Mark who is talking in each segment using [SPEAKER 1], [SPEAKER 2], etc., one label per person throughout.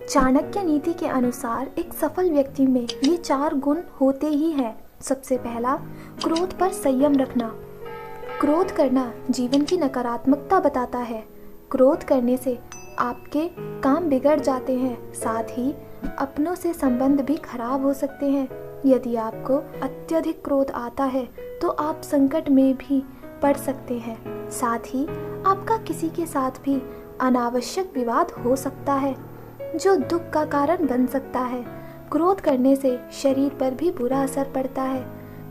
[SPEAKER 1] चाणक्य नीति के अनुसार एक सफल व्यक्ति में ये 4 गुण होते ही हैं। सबसे पहला, क्रोध पर संयम रखना। क्रोध करना जीवन की नकारात्मकता बताता है। क्रोध करने से आपके काम बिगड़ जाते हैं, साथ ही अपनों से संबंध भी खराब हो सकते हैं। यदि आपको अत्यधिक क्रोध आता है तो आप संकट में भी पड़ सकते हैं। साथ ही आपका किसी के साथ भी अनावश्यक विवाद हो सकता है जो दुख का कारण बन सकता है। क्रोध करने से शरीर पर भी बुरा असर पड़ता है।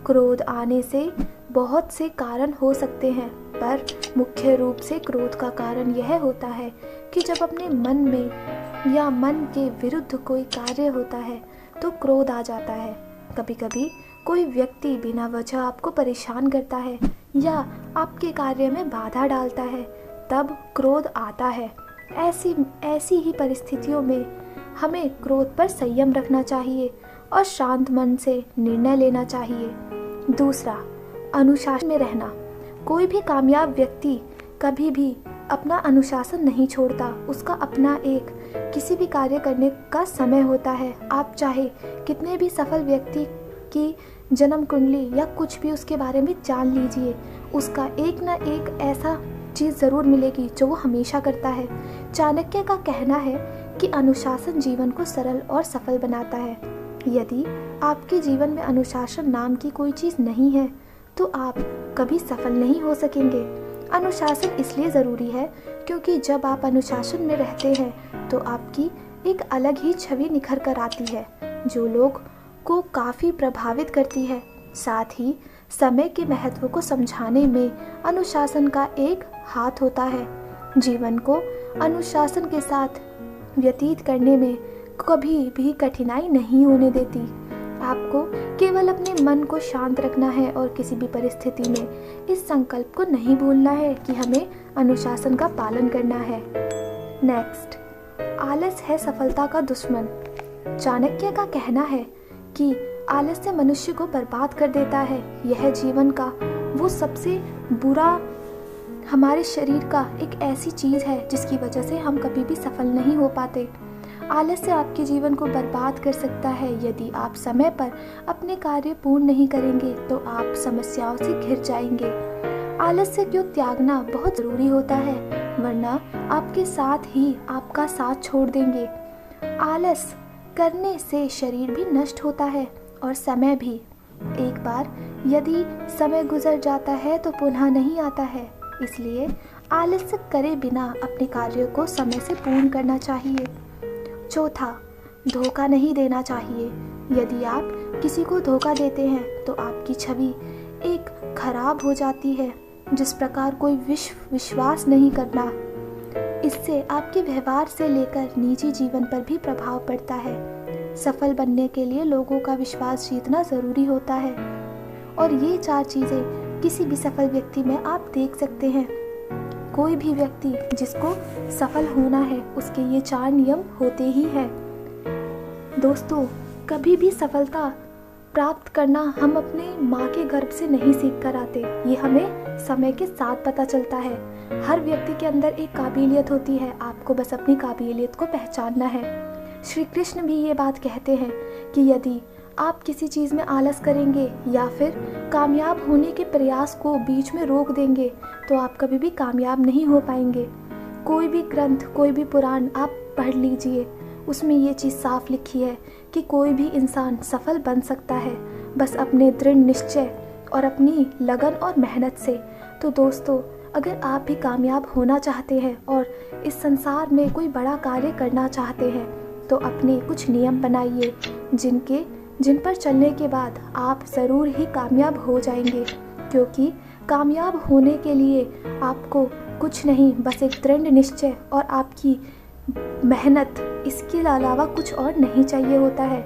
[SPEAKER 1] क्रोध आने से बहुत से कारण हो सकते हैं, पर मुख्य रूप से क्रोध का कारण यह होता है कि जब अपने मन में या मन के विरुद्ध कोई कार्य होता है तो क्रोध आ जाता है। कभी कभी कोई व्यक्ति बिना वजह आपको परेशान करता है या आपके कार्य में बाधा डालता है, तब क्रोध आता है। ऐसी ही परिस्थितियों में हमें क्रोध पर संयम रखना चाहिए और शांत मन से निर्णय लेना चाहिए। दूसरा, अनुशासन में रहना। कोई भी कामयाब व्यक्ति कभी भी अपना अनुशासन नहीं छोड़ता। उसका अपना एक किसी भी कार्य करने का समय होता है। आप चाहे कितने भी सफल व्यक्ति की जन्म कुंडली या कुछ भी उसके बारे में जान लीजिए, उसका एक ना एक ऐसा चीज़ ज़रूर मिलेगी जो वो हमेशा करता है। चाणक्य का कहना है कि अनुशासन जीवन को सरल और सफल बनाता है। यदि आपके जीवन में अनुशासन नाम की कोई चीज़ नहीं है तो आप कभी सफल नहीं हो सकेंगे। अनुशासन इसलिए ज़रूरी है क्योंकि जब आप अनुशासन में रहते हैं तो आपकी एक अलग ही छवि निखर कर आती है जो लोग को काफ़ी प्रभावित करती है। साथ ही समय के महत्व को समझाने में अनुशासन का एक हाथ होता है। जीवन को अनुशासन के साथ व्यतीत करने में कभी भी कठिनाई नहीं होने देती। आपको केवल अपने मन को शांत रखना है और किसी भी परिस्थिति में इस संकल्प को नहीं भूलना है कि हमें अनुशासन का पालन करना है। नेक्स्ट, आलस है सफलता का दुश्मन। चाणक्य का कहना है कि आलस्य मनुष्य को बर्बाद कर देता है। यह जीवन का वो सबसे बुरा हमारे शरीर का एक ऐसी चीज़ है जिसकी वजह से हम कभी भी सफल नहीं हो पाते। आलस्य आपके जीवन को बर्बाद कर सकता है। यदि आप समय पर अपने कार्य पूर्ण नहीं करेंगे तो आप समस्याओं से घिर जाएंगे। आलस्य को त्यागना बहुत ज़रूरी होता है, वरना आपके साथ ही आपका साथ छोड़ देंगे। आलस करने से शरीर भी नष्ट होता है और समय भी। एक बार यदि समय गुजर जाता है तो पुनः नहीं आता है, इसलिए आलस्य करे बिना अपने कार्य को समय से पूर्ण करना चाहिए। चौथा, धोखा नहीं देना चाहिए। यदि आप किसी को धोखा देते हैं तो आपकी छवि एक खराब हो जाती है। जिस प्रकार कोई विश्वास नहीं करना, इससे आपके व्यवहार से लेकर निजी जीवन पर भी प्रभाव पड़ता है। सफल बनने के लिए लोगों का विश्वास जीतना ज़रूरी होता है और ये 4 चीज़ें किसी भी सफल व्यक्ति में आप देख सकते हैं। कोई भी व्यक्ति जिसको सफल होना है उसके ये 4 नियम होते ही हैं। दोस्तों, कभी भी सफलता प्राप्त करना हम अपने माँ के गर्भ से नहीं सीख कर आते। ये हमें समय के साथ पता चलता है। हर व्यक्ति के अंदर एक काबिलियत होती है, आपको बस अपनी काबिलियत को पहचानना है। श्री कृष्ण भी ये बात कहते हैं कि यदि आप किसी चीज़ में आलस करेंगे या फिर कामयाब होने के प्रयास को बीच में रोक देंगे तो आप कभी भी कामयाब नहीं हो पाएंगे। कोई भी ग्रंथ, कोई भी पुराण आप पढ़ लीजिए, उसमें ये चीज़ साफ लिखी है कि कोई भी इंसान सफल बन सकता है बस अपने दृढ़ निश्चय और अपनी लगन और मेहनत से। तो दोस्तों, अगर आप भी कामयाब होना चाहते हैं और इस संसार में कोई बड़ा कार्य करना चाहते हैं तो अपने कुछ नियम बनाइए जिन पर चलने के बाद आप ज़रूर ही कामयाब हो जाएंगे। क्योंकि कामयाब होने के लिए आपको कुछ नहीं, बस एक दृढ़ निश्चय और आपकी मेहनत, इसके अलावा कुछ और नहीं चाहिए होता है।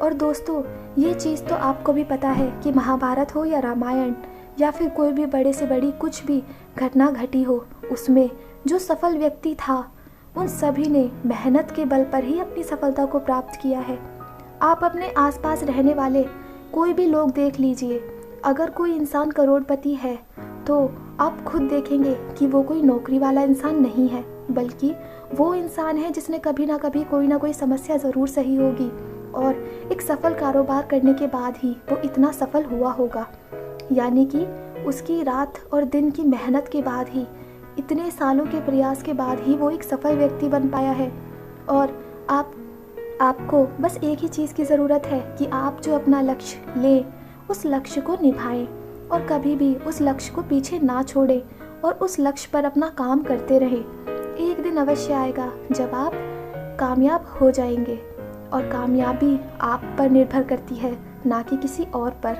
[SPEAKER 1] और दोस्तों, ये चीज़ तो आपको भी पता है कि महाभारत हो या रामायण या फिर कोई भी बड़े से बड़ी कुछ भी घटना घटी हो, उसमें जो सफल व्यक्ति था उन सभी ने मेहनत के बल पर ही अपनी सफलता को प्राप्त किया है। आप अपने आसपास रहने वाले कोई भी लोग देख लीजिए, अगर कोई इंसान करोड़पति है तो आप खुद देखेंगे कि वो कोई नौकरी वाला इंसान नहीं है। बल्कि वो इंसान है जिसने कभी ना कोई समस्या ज़रूर सही होगी और एक सफल कारोबार करने के बाद ही वो इतना सफल हुआ होगा। यानी कि उसकी रात और दिन की मेहनत के बाद ही, इतने सालों के प्रयास के बाद ही वो एक सफल व्यक्ति बन पाया है। और आपको बस एक ही चीज़ की ज़रूरत है कि आप जो अपना लक्ष्य लें, उस लक्ष्य को निभाएं और कभी भी उस लक्ष्य को पीछे ना छोड़ें और उस लक्ष्य पर अपना काम करते रहें। एक दिन अवश्य आएगा जब आप कामयाब हो जाएंगे और कामयाबी आप पर निर्भर करती है, ना कि किसी और पर।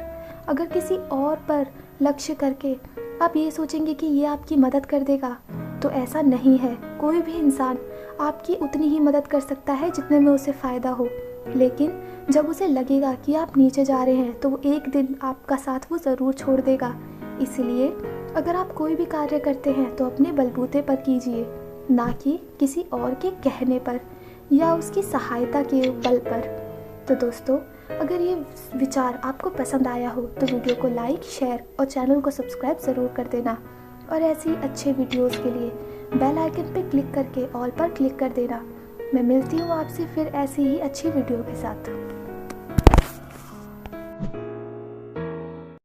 [SPEAKER 1] अगर किसी और पर लक्ष्य करके आप ये सोचेंगे कि ये आपकी मदद कर देगा, तो ऐसा नहीं है। कोई भी इंसान आपकी उतनी ही मदद कर सकता है जितने में उसे फ़ायदा हो, लेकिन जब उसे लगेगा कि आप नीचे जा रहे हैं तो वो एक दिन आपका साथ वो ज़रूर छोड़ देगा। इसलिए अगर आप कोई भी कार्य करते हैं तो अपने बलबूते पर कीजिए, ना कि किसी और के कहने पर या उसकी सहायता के बल पर। तो दोस्तों, अगर ये विचार आपको पसंद आया हो तो वीडियो को लाइक, शेयर और चैनल को सब्सक्राइब ज़रूर कर देना। और ऐसे ही अच्छे वीडियोस के लिए बेल आइकन पर क्लिक करके ऑल पर क्लिक कर देना। मैं मिलती हूँ आपसे फिर ऐसी ही अच्छी वीडियो के साथ।